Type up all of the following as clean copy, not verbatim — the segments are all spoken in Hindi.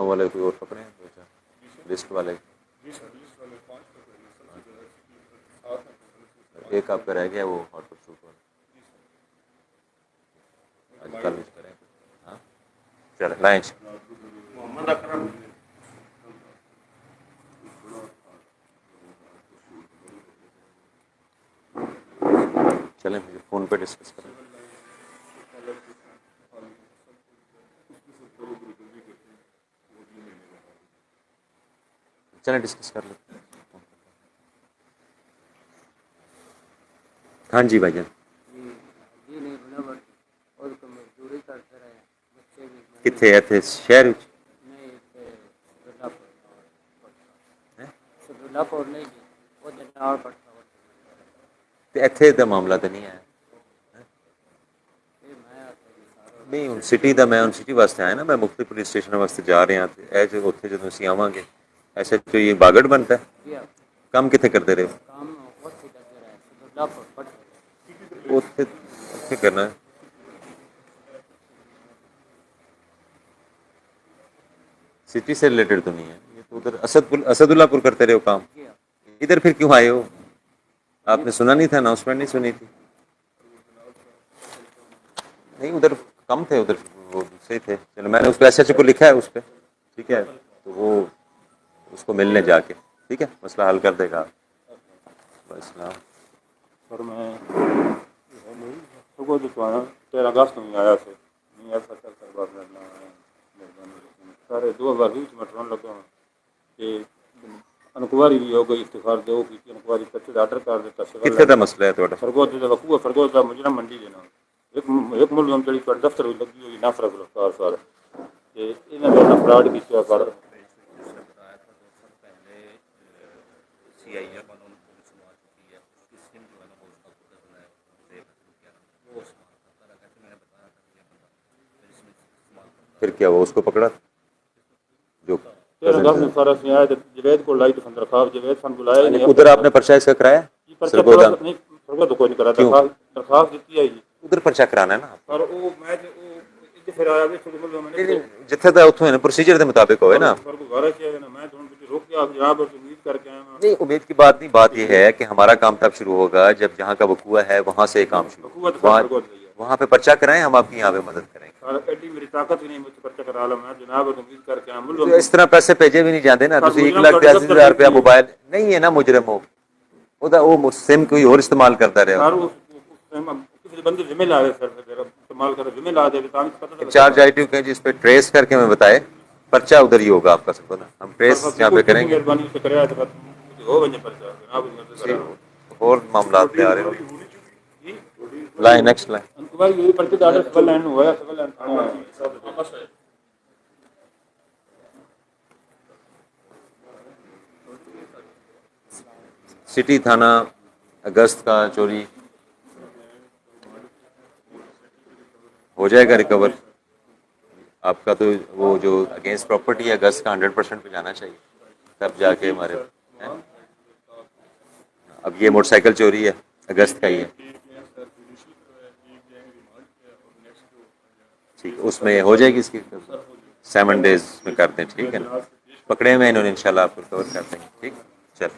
वाले कोई और पकड़े हैं दो चार लिस्ट वाले? एक आपका रह गया वो हॉट परसूट वाला, आज कल इस करें। हाँ चलो लंच चलें मुझे फ़ोन पे डिस्कस करें। चलें डिस्कस कर लेते हैं। हाँ जी भाईजान, कितने इतने शहर इतने का मामला तो नहीं है नहीं हूँ सिटी का मैं सिटी वास्ते आया ना, मैं मुख्तलिफ पुलिस स्टेशन वास्ते जा रहे हैं ए जो उत्थे जो ਅਸੀਂ ਆਵਾਂਗੇ ऐसे तो ये बागड़ बनता है काम कितने करते रहे उत्थे उत्थे करना है सिटी से रिलेटेड तो नहीं है ये तो उधर असदुल्लापुर करते रहे हो काम, इधर फिर क्यों आए हो? आपने सुना नहीं था, अनाउंसमेंट नहीं सुनी थी? नहीं उधर कम थे, उधर वो दूसरे थे। चलो मैंने उस पर एसएचओ को लिखा है उस पर, ठीक है तो वो उसको मिलने जाके ठीक है मसला हल कर देगा। बस ना सर मैं सुबह जो आया 13 अगस्त में आया थे नहीं ऐसा कर बात करना सारे 2020 में ट्रन लगे हैं कि इंक्वायरी भी हो गई, इफ्तिखार दो की इंक्वायरी करके ऑर्डर कर दिता कितने का मसला है थोड़ा फरगोद दा वकूआ फरगोद दा मुजरम मंडी देना एक मुलजम जड़ी पर दफ्तर भी लगी हुई नाफरा गिरफ्तार सर ते इन्हां दे अपराध कीते कर फिर क्या हुआ, उसको पकड़ा जो 13 अगस्त में सारा से आया जवेद को लाई तो दरखास्त जवेद सन बुलाया नहीं उधर आपने पर्चा इसका कराया सरगोदा नहीं फरगोद कोई नहीं करा दरखास्त दी है उधर पर्चा कराना है ना पर वो मैं इधर फिर आया भी छोटे मुल्क मैंने जिथे दा उथों है ना प्रोसीजर के मुताबिक होए ना पर को घर से ना मैं थोड़ा कुछ रोक के आप यहां पर उम्मीद करके आया नहीं उम्मीद की बात नहीं, बात यह है कि हमारा काम तब शुरू होगा जब जहाँ का वकूआ है वहाँ से काम शुरू वहाँ पे पर्चा कराएं, हम आपकी यहाँ पे मदद करेंगे। एडी मेरी ताकत ही नहीं मुझे पर्चा करा लो मैं जनाब उम्मीद करके आया मुल्क तो इस तरह पैसे भेजे भी नहीं जाते ना, तुम 1,82,000 रुपया मोबाइल नहीं है ना मुजरम हो ਉਹਦਾ ਉਹ सिम कोई और इस्तेमाल करता रहा बंदे जिम्मे ला रहे सर इस्तेमाल कर जिम्मे ला दे पता चार्ज आईटी के जिस पे ट्रेस करके हमें बताए पर्चा उधर ही होगा आपका सबको ना, हम ट्रेस यहाँ पे करेंगे। मेहरबानी से कराया तो हो वजह पर्चा जनाब और मामला पे आ रहे हो लाइन नेक्स्ट लाइन भाई ये पर्चे का ऑर्डर सिविल लाइन हुआ है सिविल लाइन सिटी थाना अगस्त का चोरी हो जाएगा रिकवर आपका, तो वो जो अगेंस्ट प्रॉपर्टी है अगस्त का 100% पे जाना चाहिए तब जाके हमारे हैं? अब ये मोटरसाइकिल चोरी है अगस्त का ही है ठीक, उसमें हो जाएगी इसकी 7 डेज में करते हैं ठीक है ना, पकड़े में इन्होंने इंशाल्लाह आपको रिकवर कर देंगे ठीक चल।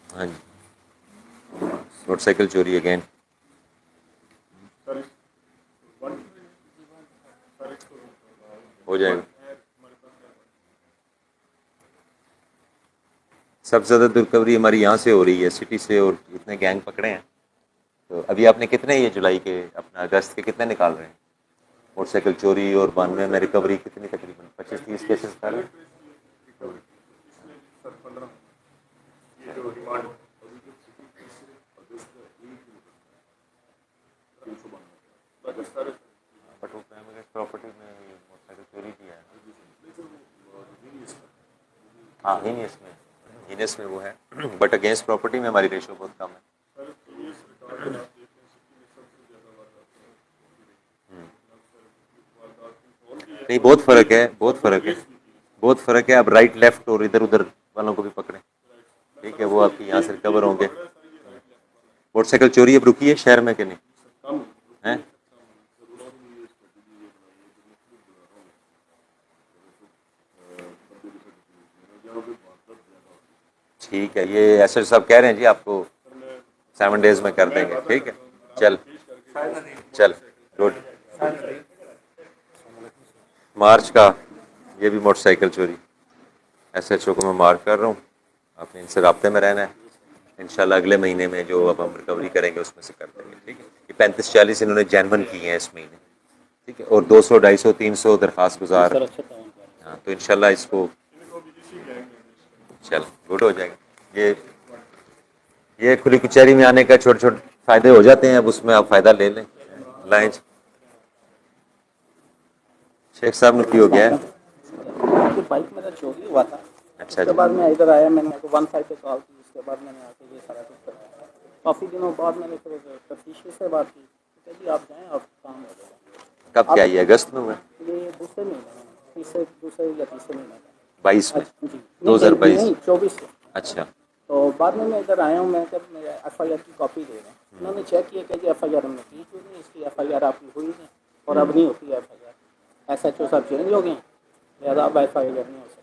हाँ जी मोटरसाइकिल चोरी अगेन हो जाएगा। सबसे ज़्यादा रिकवरी हमारी यहाँ से हो रही है सिटी से, और इतने गैंग पकड़े हैं। तो अभी आपने कितने ये जुलाई के अपना अगस्त के कितने निकाल रहे हैं मोटरसाइकिल चोरी और 92 में रिकवरी कितनी तकरीबन 25-30 केसेस कर रहे हैं? प्रॉपर्टी में मोटरसाइकिल चोरी किया है हाँ हीनियस में वो है बट अगेंस्ट प्रॉपर्टी में हमारी रेशो बहुत कम है। नहीं बहुत फ़र्क है, बहुत फ़र्क है, बहुत फ़र्क है। आप राइट लेफ्ट और इधर उधर वालों को भी पकड़ें, ठीक है, वो आपकी यहाँ से रिकवर होंगे। मोटरसाइकिल चोरी अब रुकी है शहर में कि नहीं है? ठीक है, ये एसएच साहब कह रहे हैं जी आपको 7 डेज में कर देंगे, ठीक है। चल चल गुड। मार्च का ये भी मोटरसाइकिल चोरी, एसएचओ को मैं मार्क कर रहा हूँ, आपने इनसे राब्ते में रहना है। इंशाल्लाह अगले महीने में जो अब हम रिकवरी करेंगे उसमें से कर देंगे, ठीक है। ये 35-40 इन्होंने जेनवन की हैं इस महीने, ठीक है, और 200, 250, 300 दरख्वास्त गुजार। हाँ, तो इंशाल्लाह इसको चल गुड हो जाएगा। ये खुली कचहरी में आने का छोटे छोटे फायदे हो जाते हैं, अब उसमें आप फायदा ले लें। लाइन शेख साहब ने की हो गया है। तो बाइक मेरा चोरी हुआ था। अच्छा उसके जी, बाद मैं इधर आया, मैंने 15 पे कॉल की, उसके बाद मैंने आके ये सारा कुछ कराया। काफ़ी दिनों बाद मैंने फिर तफ्तीशी से बात की, तो कह जी आप जाएँ और काम हो जाएगा। कब क्या ये अगस्त में हुआ? ये दूसरे महीने में, दूसरे या तीसरे महीने में। 22 में, जी 2022। नहीं 24 में। अच्छा, तो बाद में मैं इधर आया हूँ, मैं जब मेरे FIR की कॉपी दे रहे हैं, उन्होंने चेक किया कि जी FIR हमने की क्यों नहीं, इसकी FIR आपकी हुई नहीं और अब नहीं होती है FIR। SHO साहब चेंज हो गए हैं, लिहाजा अब FIR नहीं हो सकती।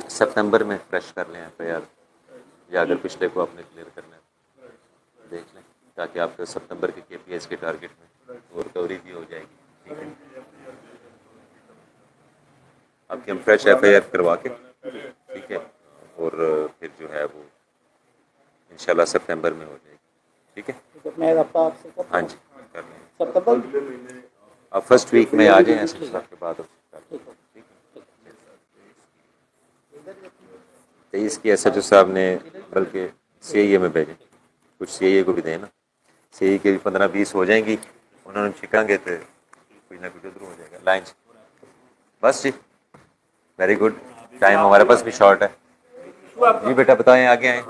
सितंबर में फ्रेश कर लें आप यार, या अगर पिछले को आपने क्लियर करना है देख लें, ताकि आपके सितंबर के KPIs के टारगेट में वो रिकवरी भी हो जाएगी, ठीक है। आपकी हम फ्रेश FIR करवा के, ठीक है, और फिर जो है वो इंशाल्लाह सितंबर में हो जाएगी, ठीक है। तो मैं रब्ता आपसे कब हाँ जी, कर लें। सितंबर आप फर्स्ट वीक में आ जाएं एसएच साहब के बाद, ठीक है। 23 की एसएचओ साहब ने बल्कि CIA में भेजे, कुछ CIA को भी दें ना, CIA के भी 15-20 हो जाएंगी, उन्होंने छिकाएंगे तो कुछ ना कुछ उधर हो जाएगा। लाइन बस जी, वेरी गुड। टाइम हमारे पास भी शॉर्ट है जी। बेटा बताएं, आगे आए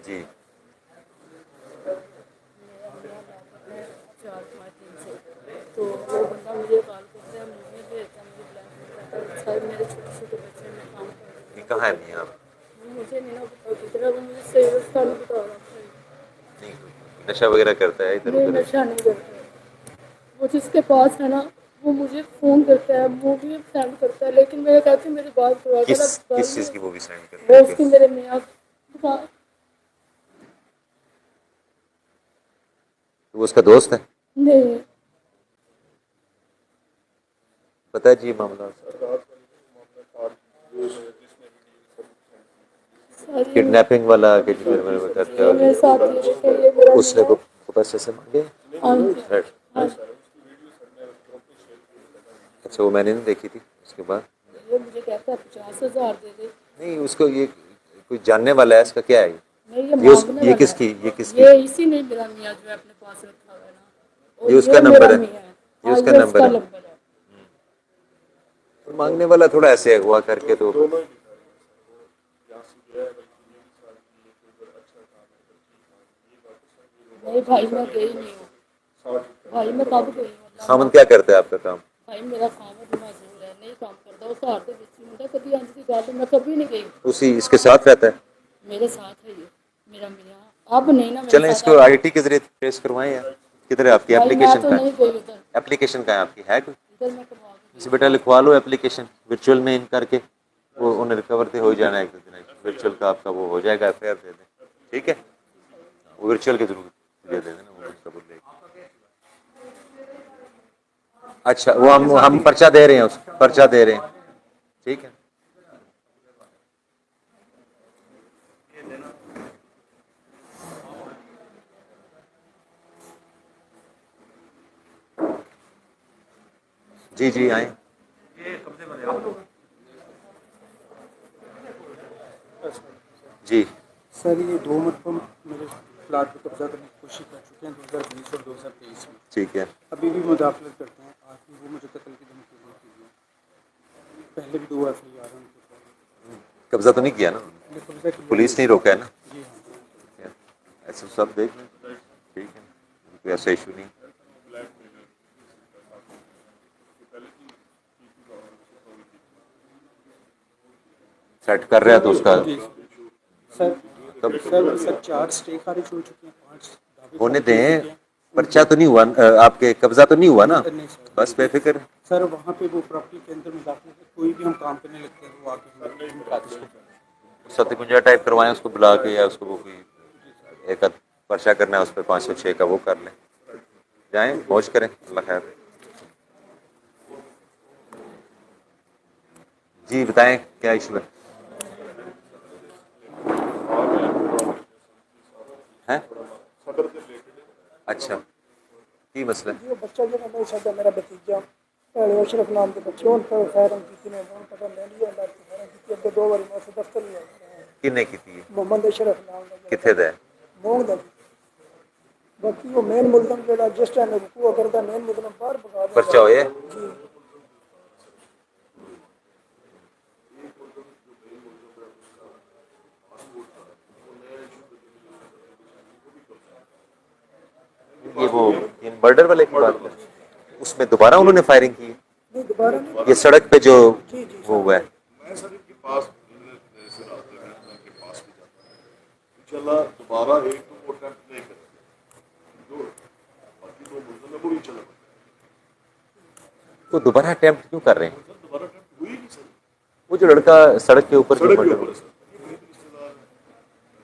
जी। तो वो बंदा मुझे कॉल करता है, मुझे भेजता है, मुझे ब्लैक करता है। सर मेरे छोटे छोटे बच्चे में काम कर ये कहाँ है मियाँ आप? मुझे नहीं ना पता कितना, वो मुझे सही रास्ता नहीं बता रहा था। नहीं, नशा वगैरह करता है इधर नहीं उधर? नशा नहीं करता है। वो जिसके पास है ना, वो मुझे फ़ोन करता है, मूवी सेंड करता है, लेकिन मेरे कहते मेरी बात करवा कर अब किस चीज़ की मूवी सेंड करता वो है? उसकी मेरे मियाँ दुकान। तो वो उसका दोस्त है? नहीं पता है जी मामला, सर किडनैपिंग वाला कि जो मेरे को करते ये मेरे हैं, साथ ये मेरा उसने को पैसे से मांगे। हाँ जी, राइट। हाँ। अच्छा, वो मैंने नहीं देखी थी। उसके बाद ये मुझे कहता है 50,000 दे दे। नहीं, उसको ये कोई जानने वाला है, इसका क्या है नहीं ये ये मांगने वाला किसकी है। ये किसकी ये इसी ने मेरा मियाँ जो है अपने पास रखा हुआ है ना, और ये उसका मेरा नंबर है? मियाँ है। ये हाँ, उसका ये नंबर है? नंबर है। तो मांगने वाला थोड़ा ऐसे हुआ करके तो नहीं भाई मैं गई नहीं हूँ, भाई मैं कब गई हूँ? खामन क्या करता है आपका काम? भाई मेरा खामद मजदूर है, नहीं काम करता, उस घर के बीच मुंडा कभी अंज की गल मैं कभी नहीं गई। उसी इसके साथ रहता है? मेरे साथ है ये मेरा मियाँ, अब नहीं ना मेरे चलें, साथ इसको अब। IT के जरिए ट्रेस करवाएं यार। किधर है आपकी भाई मैं एप्लीकेशन? तो का नहीं गई उधर, एप्लीकेशन का है आपकी? है कोई? इधर मैं करवा के इसे बेटा लिखवा लो एप्लीकेशन, वर्चुअल में इन करके वो उन्हें रिकवर तो हो ही जाना है एक दो दिन। वर्चुअल का आपका वो हो जाएगा, FIR दे दें, ठीक है। वो वर्चुअल के जरूर दे देना, वो उसका बोल देगा। अच्छा, वो हम पर्चा दे रहे हैं, उस पर्चा दे रहे हैं, ठीक है। जी जी आए जी। सर ये 2 मरतबा मेरे प्लाट पर कब्जा करने की कोशिश कर चुके हैं 2020 और 2023 में। ठीक है, अभी भी मुदाखलत करते हैं, आज भी वो मुझे कत्ल की धमकी देती है। पहले भी 2 FIR हैं उनके ऊपर। कब्जा तो नहीं किया ना? मैंने कब्जा किया। पुलिस नहीं रोका है ना? जी हाँ। ऐसे सब देख लें, ठीक है। कोई ऐसा इशू नहीं। सेट कर रहा है तो उसका सर कब सर 4 स्टे खारिज हो चुके हैं, 5 होने दें, पर्चा तो नहीं हुआ आपके, कब्जा तो नहीं हुआ ना, नहीं सर। बस बेफिक्र। सर वहाँ पे वो प्रॉपर्टी के अंदर मुदाखलत है, कोई भी हम काम करने लगते हैं तो वो आके हमें मुखातिब होते हैं। 751 टाइप करवाएं उसको बुला के, या उसको वो कोई एक आध पर्चा करना है उस पर 506 का, वो कर लें, जाएं मौज करें, अल्लाह खैर। जी बताएं क्या इशू है? अच्छा, की मसला है? जो बच्चा जो मेरे साथ मेरा भतीजा पहले अशरफ नाम के बच्चे उन पर फायरिंग की ने उन पता ले लिया अल्लाह की फायरिंग की, 2 बार मैं से दफ्तर में आया किन्ने कीती है? मोहम्मद अशरफ नाम का किथे दा है? मोंग दा बाकी वो मेन मुल्जम जेड़ा जिस टाइम रुकू करदा मेन मुल्जम बाहर भगा दे पर्चा होया? जी। ये वो मर्डर वाले की बात है, उसमें दोबारा उन्होंने फायरिंग की है? नहीं दोबारा नहीं। ये सड़क पे जो जी जी वो हुआ है? मैं सर इनके पास से रात में मैं इनके पास भी जाता हूँ इंशाल्लाह। दोबारा एक तो वो अटेम्प्ट नहीं करेंगे, जो बाकी 2 मुल्ज़िम है वो भी चला तो दोबारा अटेम्प्ट क्यों कर रहे हैं? सर। दोबारा अटेम्प्ट हुई नहीं सर, वो जो लड़का सड़क के ऊपर जो सड़क के मर्डर ऊपर हुआ, है सर, ये मेरे रिश्तेदार हैं।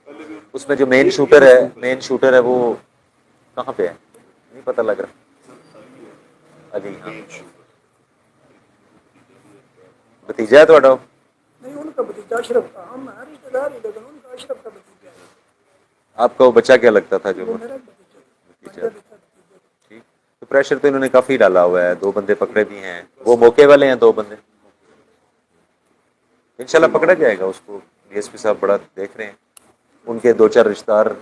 पहले भी उसमें जो मेन शूटर है वो कहाँ पे है? नहीं पता लग रहा। अली, हाँ, भतीजा है ਤੁਹਾਡਾ? नहीं उनका भतीजा अशरफ का, हम हर रिश्तेदार ही लेकिन उनका अशरफ का भतीजा है। आपका वो बच्चा क्या लगता था जो वो मेरा भतीजा भतीजा? ठीक, तो प्रेशर तो इन्होंने काफी डाला हुआ है, 2 बंदे पकड़े भी हैं, वो मौके वाले हैं 2 बंदे, इंशाल्लाह पकड़ा जाएगा उसको। डीएसपी साहब बड़ा देख रहे हैं, उनके 2-4 रिश्तेदार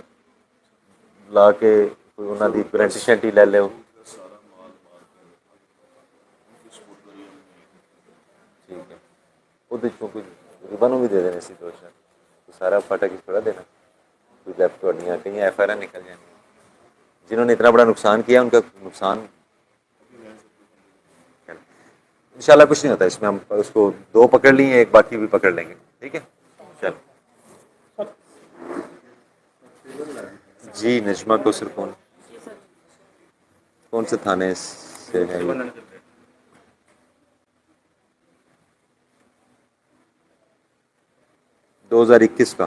ला के कोई उन्होंने दी गारंटी शंटी ले लो। ठीक है, उधर कोई रिबन भी दे देने सी 2-4, तो सारा फाटा की थोड़ा देना, कोई लैप तोड़नियाँ कहीं FIR निकल जाएंगे। जिन्होंने इतना बड़ा नुकसान किया उनका नुकसान इंशाल्लाह कुछ नहीं होता इसमें, हम उसको 2 पकड़ लिए, एक बाकी भी पकड़ लेंगे, ठीक है? चल जी। नजमा कौसर कौन से थाने से है ये? दो 2021 का।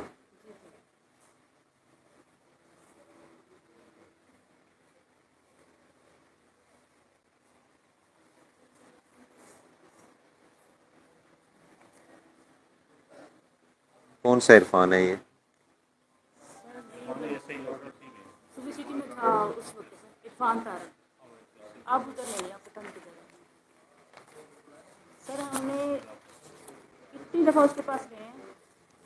कौन सा इरफान है ये? सुबह सिटी में था उस वक्त से इरफान तारक, आप उधर नहीं है, पता नहीं किधर है। सर हमने कितनी दफ़ा उसके पास गए हैं।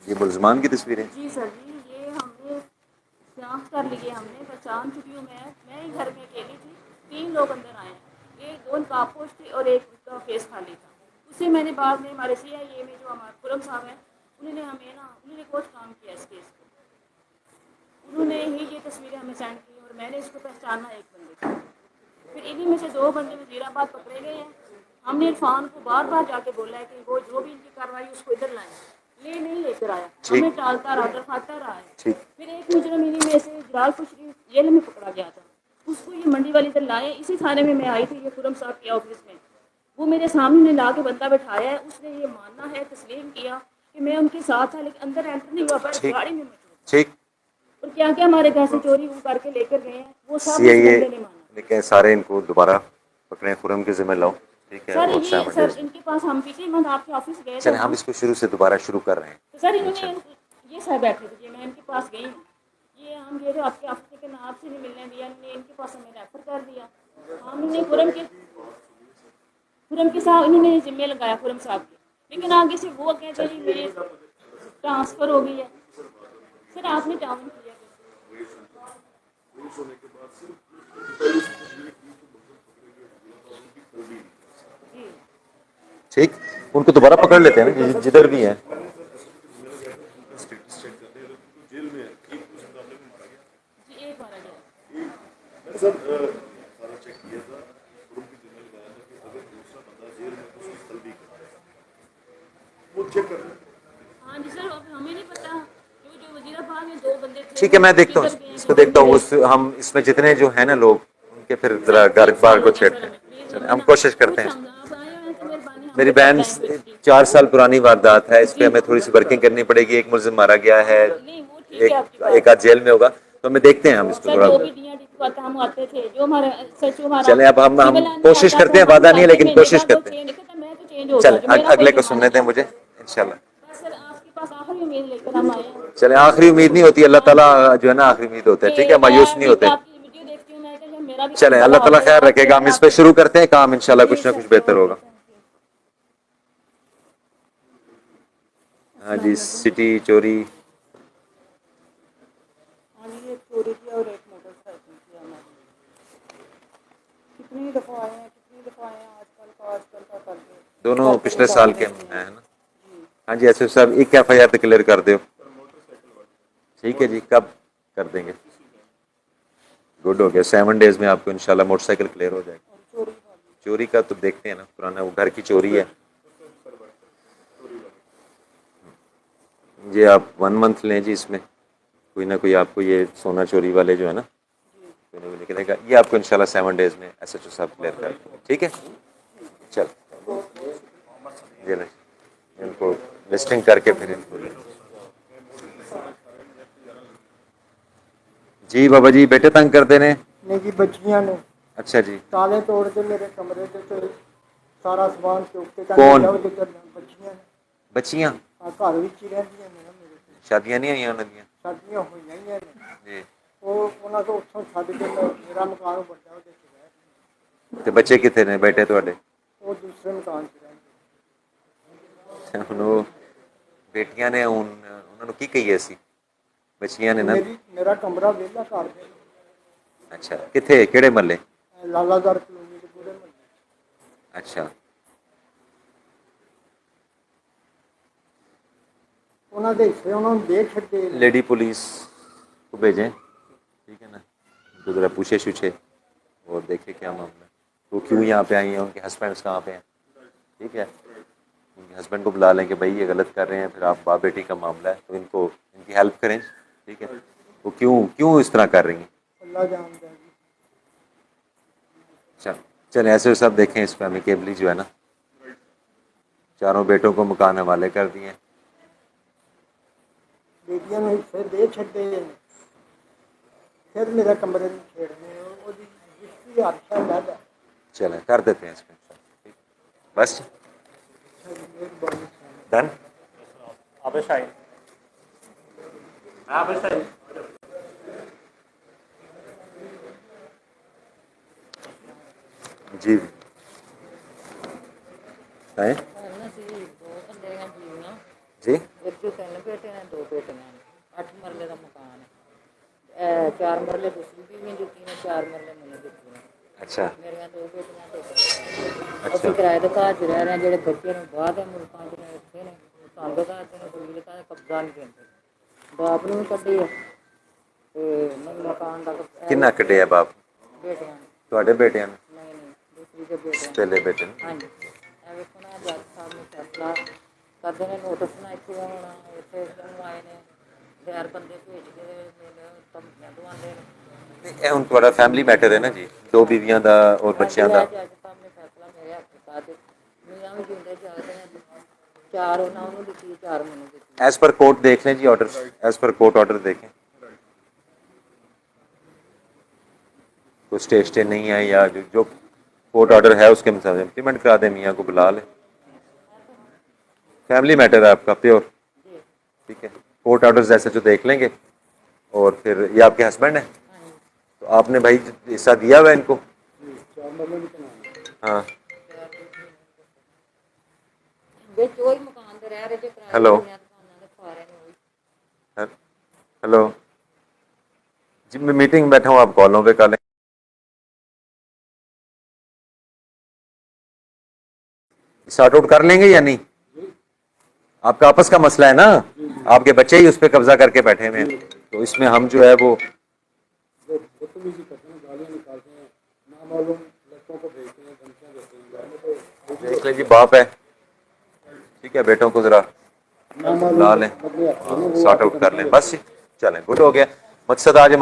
ये मुल्जमान की तस्वीरें? जी सर जी, ये हमने शनाख्त कर लिए, हमने पहचान चुकी हूँ। मैं ही घर में अकेली थी, 3 लोग अंदर आए हैं, एक 2 नकाबपोश थे और एक उसका फेस खाली था। उससे मैंने बाद में हमारे CIA में जो हमारे खुरम साहब हैं उन्होंने बहुत काम किया इस केस को, उन्होंने ही ये तस्वीरें हमें सेंड की और मैंने इसको पहचाना एक बंदे को। फिर इन्हीं में से 2 बंदे वजीराबाद पकड़े गए हैं। हमने इरफान को बार बार जाके बोला है कि वो जो भी इनकी कार्रवाई उसको इधर लाएं, नहीं लेकर आया, हमें टालता रहा, दरखाता रहा है। फिर एक मुजरम इन्हीं में से जलालपुर शरीफ जेल में पकड़ा गया था, उसको ये मंडी वाली इधर लाए। इसी थाने में मैं आई थी, ये खुरम साहब के ऑफिस में, वो मेरे सामने ला के बंदा बैठाया है। उसने ये मानना है, तस्लीम किया कि मैं उनके साथ था, लेकिन अंदर एंटर नहीं हुआ, पर गाड़ी में ठीक। और क्या क्या हमारे घर से चोरी वो करके लेकर गए हैं, वो सब CIA बंदे ने माना। लेकिन सारे इनको दोबारा पकड़े, खुरम के जिम्मे लाओ, ठीक है? सर और ये सैम सर डेज। इनके पास हम पिछले मंथ आपके ऑफिस गए थे, चलें हम इसको शुरू से दोबारा शुरू कर रहे हैं। तो सर इन्होंने ये सर बैठे थे, मैं इनके पास गई हूँ, ये हम गए थे आपके ऑफिस के नाम से नहीं मिलने दिया, इन्होंने इनके पास हमें रेफर कर दिया। हमने खुरम के साथ इन्होंने जिम्मे लगाया खुरम साहब के, लेकिन आगे से वो कहते हैं मेरी ट्रांसफ़र हो गई है। सर आपने टाउन किया जी, ठीक, उनको दोबारा पकड़ लेते हैं ना जिधर भी हैं। जेल में है, एक मारा गया जी, एक मारा गया। सर। चेक कर लें। हाँ जी सर, अब हमें नहीं पता, जो वजीराबाद में 2 बंदे थे। ठीक है, मैं देखता हूँ इसको देखता हूँ। उस हम इसमें जितने जो है ना लोग, उनके फिर जरा घर बार को चेक करें। चलें, हम कोशिश करते हैं। मेरी बहन 4 साल पुरानी वारदात है, इस पे हमें थोड़ी सी वर्किंग करनी पड़ेगी। एक मुलजिम मारा गया है, एक आध जेल में होगा, तो हमें देखते हैं हम इसको थोड़ा। हम आते थे, जो हमारा सच हमारा चले, अब हम कोशिश करते हैं, वादा नहीं है लेकिन कोशिश करते हैं। चले, अगले को सुनने दें मुझे इंशाल्लाह। सर आपके पास आखिरी उम्मीद लेकर हम आए हैं। चले, आखिरी उम्मीद नहीं होती, अल्लाह ताला जो है ना आखिरी उम्मीद होता है। ठीक है, मायूस नहीं होते। आपकी वीडियो देखती हूँ मैं, कि मेरा भी चले, अल्लाह ताला खैर रखेगा। हम इस पे शुरू करते हैं काम, इंशाल्लाह कुछ ना कुछ बेहतर होगा। हाँ जी, सिटी चोरी। हाँ जी, एक चोरी किया और एक मोटरसाइकिल किया हमारी। कितनी दफ़ा आए हैं आजकल का करके। दोनों पिछले साल के हैं ना। हाँ जी, ऐसे सब एक FIR तो क्लियर कर दो। ठीक है जी, कब कर देंगे? गुड हो गया, 7 डेज में आपको इंशाल्लाह मोटरसाइकिल क्लियर हो जाएगा। चोरी का तो देखते हैं ना, पुराना वो घर की चोरी है। ये आप 1 मंथ लें जी, इसमें कोई ना कोई आपको ये सोना चोरी वाले जो है ना, कोई ना कोई निकलेगा। ये आपको इंशाल्लाह 7 डेज में SHO साहब क्लियर कर देंगे। ठीक है, चल ये ले, इनको लिस्टिंग करके फिर इनको जी। बाबा जी, बेटे तंग करते ने? नहीं जी, बच्चियां ने अच्छा जी। ताले तोड़ के मेरे कमरे से सारा समान चुक के कौन? बच्चियां ने। बच्चियां घर विच ही रहंदियां ने मेरे कोल। शादियां नहीं हुई उन्होंने? शादियां होईयां ही ने जी। वो उन्हां को उत्थों छड्ड के मेरा मकान बड़ा ਉਹਦੇ ਚ ਰਹਿ ਤੇ ਬੱਚੇ ਕਿੱਥੇ ਨੇ ਬੇਟੇ ਤੁਹਾਡੇ? ਉਹ ਦੂਸਰੇ ਮਕਾਨ ਚ ਰਹਿੰਦੇ। ਹੁਣ ਉਹ ਬੇਟੀਆਂ ਨੇ ਹੁਣ ਉਹਨਾਂ ਨੂੰ ਕੀ ਕਹੀਏ ਅਸੀਂ? ਬੱਚੀਆਂ ਨੇ ਨਾ। ਮੇਰਾ ਕਮਰਾ ਵਿਹਲਾ ਕਰ ਦੇ। ਅੱਛਾ, ਕਿੱਥੇ, ਕਿਹੜੇ ਮਹੱਲੇ? ਲਾਲਾਗੜ੍ਹ ਕਲੋਨੀ ਦੇ ਪੂਰੇ ਮਹੱਲੇ। ਅੱਛਾ, ਉਹਨਾਂ ਦੇ ਹਿੱਸੇ ਉਹਨਾਂ ਨੂੰ ਦੇ ਛੱਡੇ। लेडी पुलिस को भेजें, ठीक है ना, तो ज़रा पूछे छूछे और देखे क्या मामला है, वो क्यों यहाँ पे आई हैं, उनके हस्बैंड्स कहाँ पे हैं। ठीक है, उनके हस्बैंड को बुला लें कि भाई ये गलत कर रहे हैं, फिर आप बाप बेटी का मामला है तो इनको इनकी हेल्प करें। ठीक है, वो क्यों इस तरह कर रही हैं, अल्लाह जानता है। चल चल ऐसे सब देखें। इस पर हमें केबली जो है ना, चारों बेटों को मकान हवाले कर दिए। बेटियां ने फिर दे छड्डे, फिर मेरे कमरे में छेड़ने ਉਹਦੀ जिसकी आशा लगा। चलें कर देते हैं इसमें, बस डन। जी हैं जी। एक तो 3 बेटे हैं, 2 बेटियां हैं। 8 मरले का मकान है। 4 मरले दूसरी बीवी दिखती ने, 4 मरले मैंने दिखती ने। अच्छा मेरिया 2 बेटियां तो अच्छा। ਅਸੀਂ ਕਿਰਾਏ ਦੇ ਘਰ 'ਚ ਰਹਿ ਰਹੇ ਹਾਂ। ਜਿਹੜੇ ਬੱਚੇ ਨੇ ਬਾਹਰ ਦੇ ਮੁਲਕਾਂ 'ਚ ਨੇ, ਇੱਥੇ ਨੇ, ਸਾਨੂੰ ਘਰ 'ਚ ਨੇ, ਕੋਈ ਦਾ ਕਬਜ਼ਾ ਨਹੀਂ ਦਿੰਦੇ। ਬਾਪ ਨੂੰ ਵੀ ਕੱਢੀ ਹੈ ਤੇ ਮੈਨੂੰ ਮਕਾਨ ਦਾ किन्ना कटे है बाप? ਬੇਟਿਆਂ ਨੇ। ਤੁਹਾਡੇ ਬੇਟਿਆਂ ਨੇ? ਨਹੀਂ ਦੂਸਰੀ ਦੇ ਬੇਟੇ ਪਹਿਲੇ ਬੇਟੇ ਨੇ? ਹਾਂਜੀ। ਇਹ ਵੇਖੋ ਨਾ, ਜੱਜ ਸਾਹਿਬ ਨੇ ਫੈਸਲਾ ਕਰਦੇ ਨੇ, ਨੋਟਿਸ ਨਾ ਇੱਥੇ ਆਉਣਾ, ਇੱਥੇ ਕਿਉਂ ਆਏ ਨੇ, ਗੈਰ ਬੰਦੇ ਭੇਜ ਕੇ ਮੈਨੂੰ ਧਮਕੀਆਂ ਦਵਾਉਂਦੇ ਨੇ। ਇਹ ਹੁਣ ਤੁਹਾਡਾ ਫੈਮਿਲੀ ਮੈਟਰ ਹੈ ਨਾ ਜੀ, 2 बीवियां ਦਾ और ਬੱਚਿਆਂ ਦਾ। ਜੱਜ ਸਾਹਿਬ ਨੇ ਫੈਸਲਾ ਮੇਰੇ ਹੱਥ 'ਚ ਪਾ ਦਿੱਤਾ। ਮੀਆਂ ਵੀ ਜਿਉਂਦੇ ਜਾਗਦੇ ਨੇ, 4 ਉਹਨਾਂ ਨੂੰ ਦਿੱਤੀ, 4 ਮੈਨੂੰ ਦਿੱਤੀ। एज पर कोर्ट देख लें जी, order as per court order देखें, कोई स्टे नहीं है या जो कोर्ट ऑर्डर है उसके मुताबिक इम्प्लीमेंट करा दें, मियाँ को बुला लें। फैमिली मैटर है आपका प्योर, ठीक है। कोर्ट ऑर्डर जैसे जो देख लेंगे, और फिर ये आपके हस्बैंड हैं, तो आपने भाई हिस्सा दिया हुआ है इनको? हाँ। ਵਿੱਚ ਉਹੀ ਮਕਾਨ ਤੇ ਰਹਿ ਰਹੇ ਜੇ ਕਿਰਾਏ हेलो ਦੀਆਂ ਦੁਕਾਨਾਂ ਦੇ ਖਾ ਰਹੇ ਨੇ ਉਹੀ। हेलो जी, मैं मीटिंग में बैठा हूँ, आप कॉलों पे कर लें। सॉर्ट आउट कर लेंगे या नहीं? आपका आपस का मसला है ना, आपके बच्चे ही उस पर कब्जा करके बैठे हुए हैं, तो इसमें हम जो है वो देख लें जी। बाप है, ठीक है, बेटों को ज़रा ला लें, सॉर्ट आउट कर लें, बस चलें, गुड हो गया। मकसद आज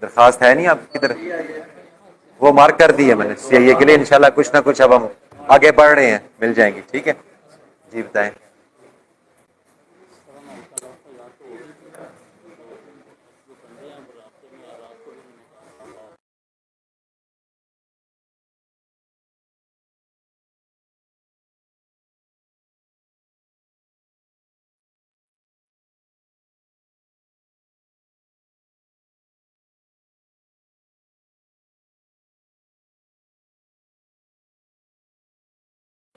दरखास्त है नहीं आपकी तरफ, वो मार्क कर दी है मैंने सीआईए के लिए। इंशाल्लाह कुछ ना कुछ अब हम आगे बढ़ रहे हैं, मिल जाएंगी। ठीक है जी, बताएं।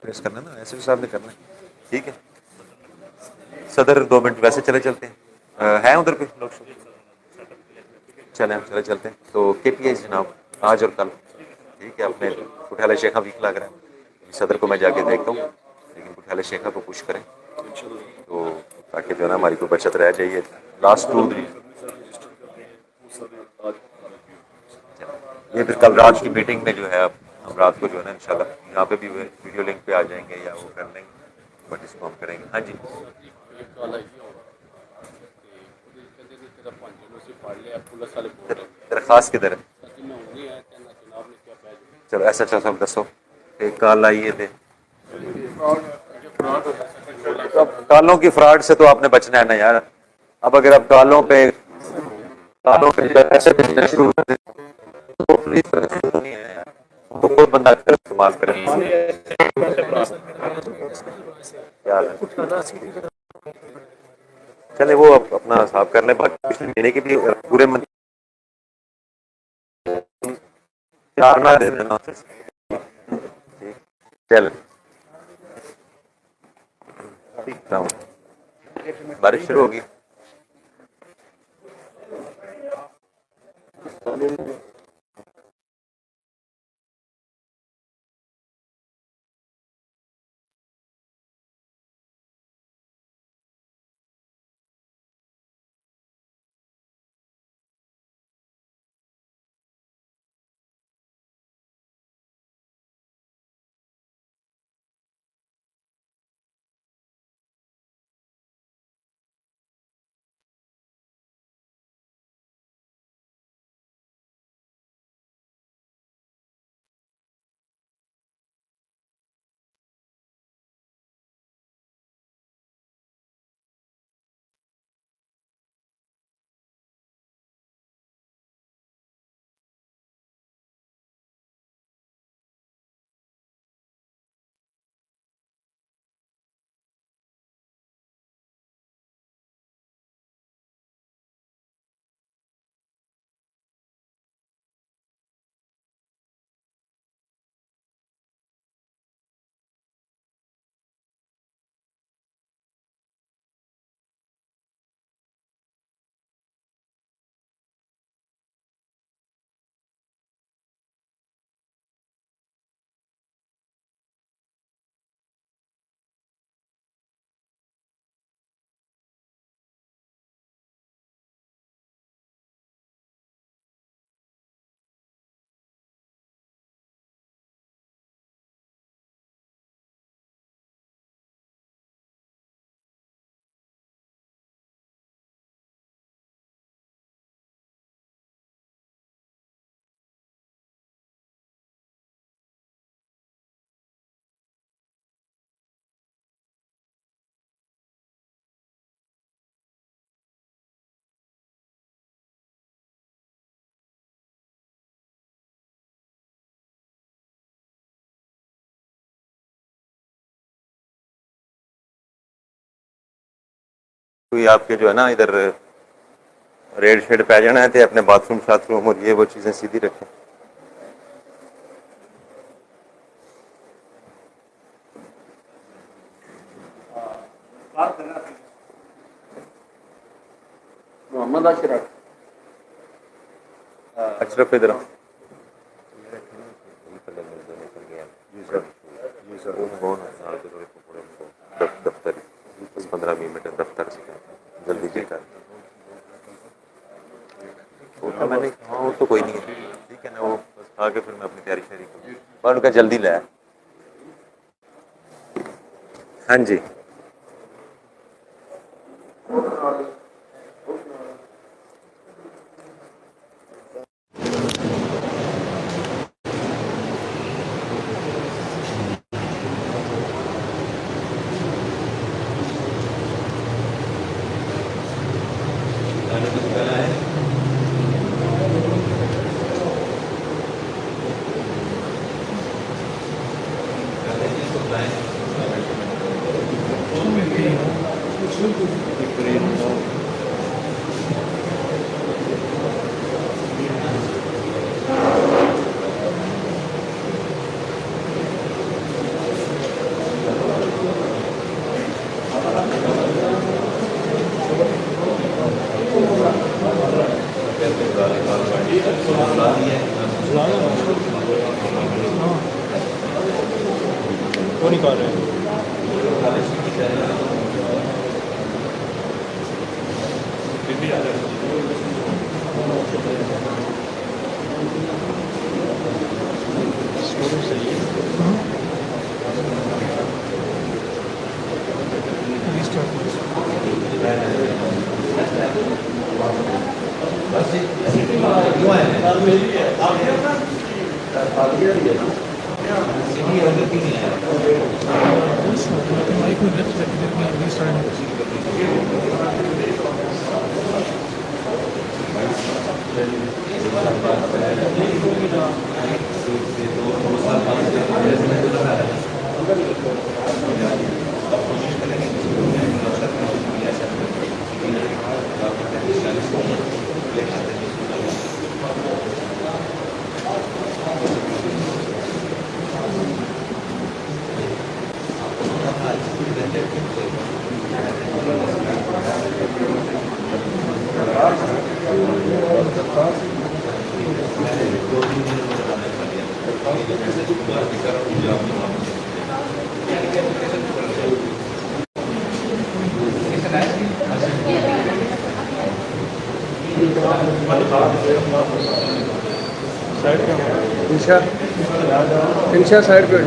प्रेस करना ना, ऐसे साहब ने करना है। ठीक है सदर, 2 मिनट वैसे चले चलते हैं। है उधर पे लोग? चले हम चले चलते हैं। तो KPI जनाब आज और कल, ठीक है। अपने कुठाला शेखा वीक लग रहा है, सदर को मैं जाके देखता हूँ, लेकिन कुठाला शेखा को पुश करें तो ताकि जो है ना हमारी कोई बचत रह जाइए। लास्ट 2 ये फिर कल रात की मीटिंग में जो है अब हम रात को जो है ना इंशाल्लाह यहाँ पे भी वीडियो लिंक पे आ जाएंगे या वो कर लेंगे, बट इसको हम करेंगे। हाँ जी दरखास्त किधर है? चलो ऐसा अच्छा सब दसो, एक कॉल आई थे। अब कालों की फ्रॉड से तो आपने बचना है ना यार। अब अगर आप कालों पे ऐसे भेजना शुरू कर दें तो प्लीज नहीं है यार, तो कोई बंदा इस्तेमाल करे यार। चले वो अपना हिसाब कर लें, बाकी पिछले महीने के भी पूरे चार ना दे देना। चल बारिश शुरू होगी। कोई आपके जो है ना इधर रेड शेड पै जाना है तो अपने बाथरूम शाथरूम और ये वो चीज़ें सीधी रखें। मोहम्मद अशरफ अशरफ इधर दफ्तर 15-20 मिनट दफ्तर से जल्दी जी कर मैंने। हाँ वो तो कोई नहीं है, ठीक है ना, वो खा के फिर मैं अपनी तैयारी शेरी करूँ। और उनका जल्दी लाया। हाँ जी वो निकाल रहे हैं। इंशा साइड पे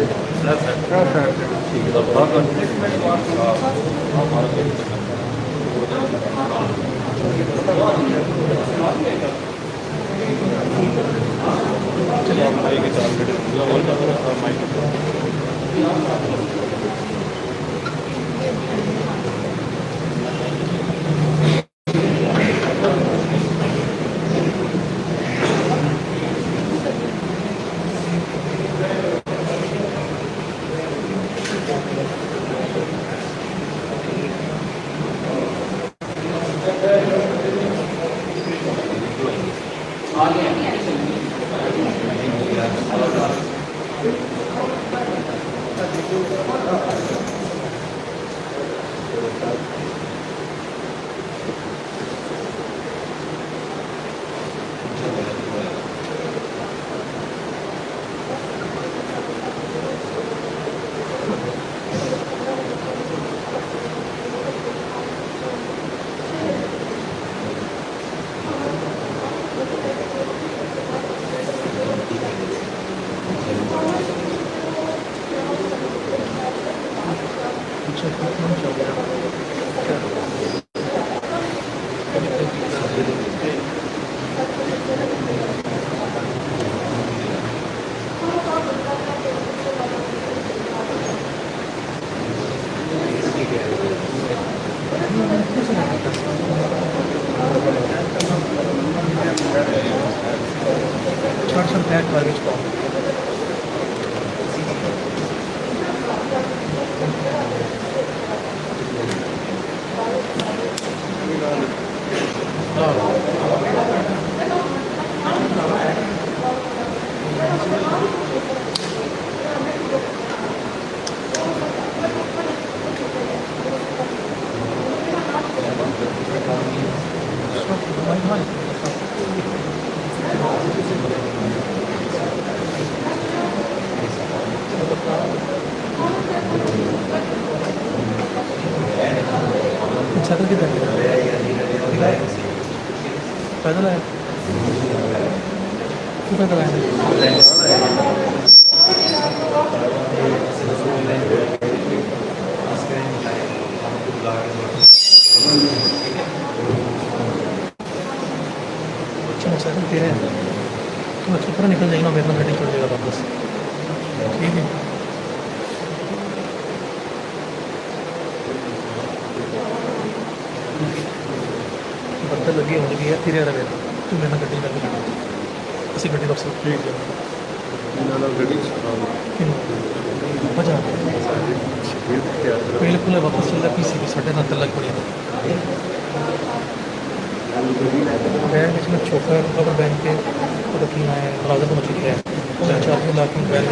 तेरे तो अच्छी तरह निकल जाएगा, मेरे में गड्डी चल जाएगा वापस। ठीक है, बंदा लगी होने की है तेरे रहे तू मेरे गड्डी लग ਅਸੀਂ ਗੱਡੀ ਵਾਪਸ ਠੀਕ ਹੈ ਇਹਨਾਂ ਨਾਲ ਗੱਡੀ ਮਜ਼ਾ ਬਿਲਕੁਲ ਵਾਪਸ ਚੱਲਦਾ ਪੀਸੀ ਵੀ ਸਾਡੇ ਨਾਲ ਲੱਗ ਪੜੀ बैग में छोटा रबर बैंड के तो रखी है राजा को मछली है 4 लाख की बैग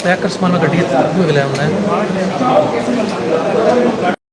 पैक कर सामान में गड्डी अगला होना है।